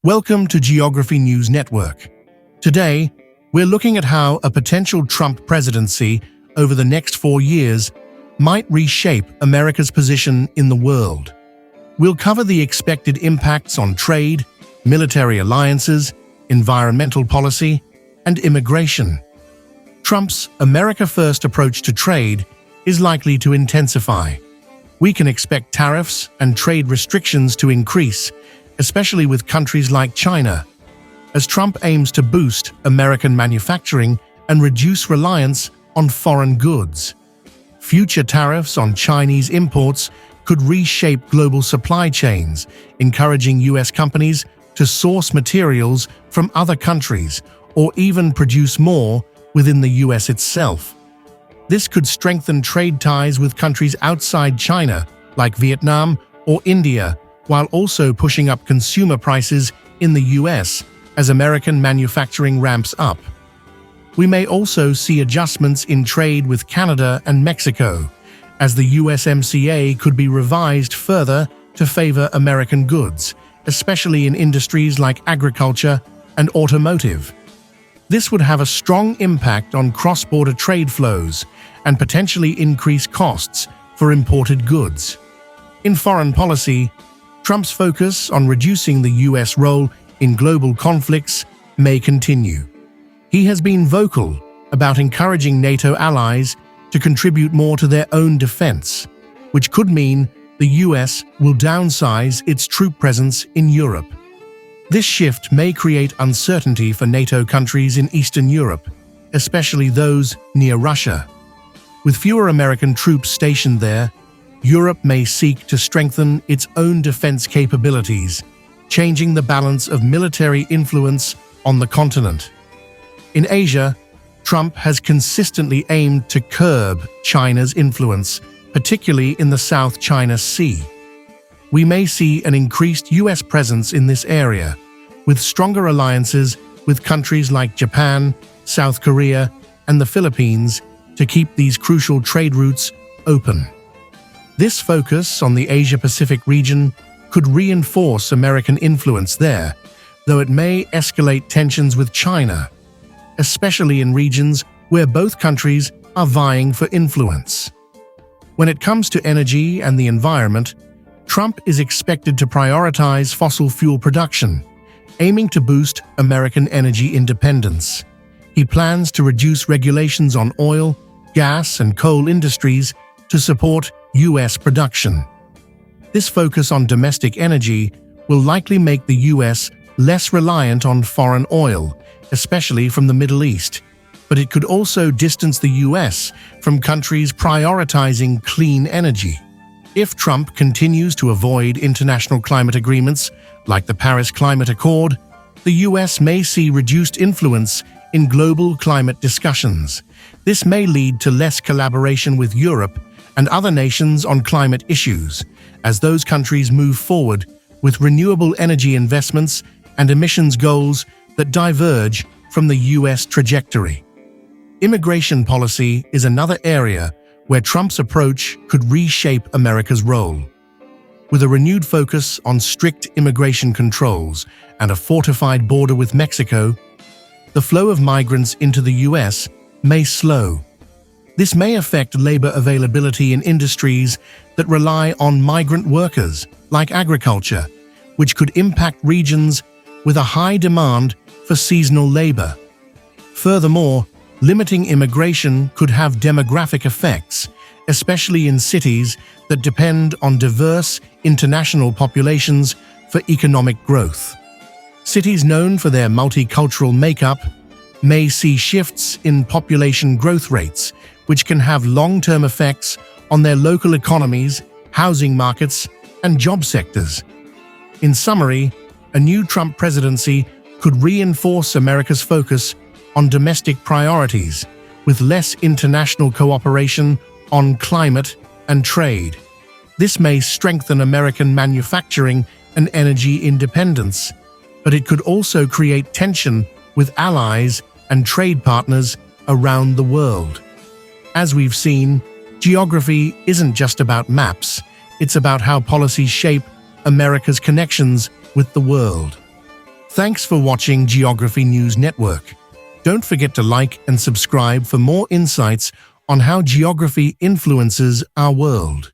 Welcome to Geography News Network. Today, we're looking at how a potential Trump presidency over the next 4 years might reshape America's position in the world. We'll cover the expected impacts on trade, military alliances, environmental policy, and immigration. Trump's America First approach to trade is likely to intensify. We can expect tariffs and trade restrictions to increase, especially with countries like China, as Trump aims to boost American manufacturing and reduce reliance on foreign goods. Future tariffs on Chinese imports could reshape global supply chains, encouraging U.S. companies to source materials from other countries or even produce more within the U.S. itself. This could strengthen trade ties with countries outside China, like Vietnam or India, while also pushing up consumer prices in the U.S. as American manufacturing ramps up. We may also see adjustments in trade with Canada and Mexico, as the USMCA could be revised further to favor American goods, especially in industries like agriculture and automotive. This would have a strong impact on cross-border trade flows and potentially increase costs for imported goods. In foreign policy, Trump's focus on reducing the U.S. role in global conflicts may continue. He has been vocal about encouraging NATO allies to contribute more to their own defense, which could mean the U.S. will downsize its troop presence in Europe. This shift may create uncertainty for NATO countries in Eastern Europe, especially those near Russia. With fewer American troops stationed there, Europe may seek to strengthen its own defense capabilities, changing the balance of military influence on the continent. In Asia, Trump has consistently aimed to curb China's influence, particularly in the South China Sea. We may see an increased U.S. presence in this area, with stronger alliances with countries like Japan, South Korea, and the Philippines to keep these crucial trade routes open. This focus on the Asia-Pacific region could reinforce American influence there, though it may escalate tensions with China, especially in regions where both countries are vying for influence. When it comes to energy and the environment, Trump is expected to prioritize fossil fuel production, aiming to boost American energy independence. He plans to reduce regulations on oil, gas, and coal industries to support U.S. production. This focus on domestic energy will likely make the U.S. less reliant on foreign oil, especially from the Middle East, but it could also distance the U.S. from countries prioritizing clean energy. If Trump continues to avoid international climate agreements like the Paris Climate Accord, the U.S. may see reduced influence in global climate discussions. This may lead to less collaboration with Europe and other nations on climate issues, as those countries move forward with renewable energy investments and emissions goals that diverge from the U.S. trajectory. Immigration policy is another area where Trump's approach could reshape America's role. With a renewed focus on strict immigration controls and a fortified border with Mexico, the flow of migrants into the U.S. may slow. This may affect labor availability in industries that rely on migrant workers, like agriculture, which could impact regions with a high demand for seasonal labor. Furthermore, limiting immigration could have demographic effects, especially in cities that depend on diverse international populations for economic growth. Cities known for their multicultural makeup may see shifts in population growth rates, which can have long-term effects on their local economies, housing markets, and job sectors. In summary, a new Trump presidency could reinforce America's focus on domestic priorities, with less international cooperation on climate and trade. This may strengthen American manufacturing and energy independence, but it could also create tension with allies and trade partners around the world. As we've seen, geography isn't just about maps, it's about how policies shape America's connections with the world. Thanks for watching Geography News Network. Don't forget to like and subscribe for more insights on how geography influences our world.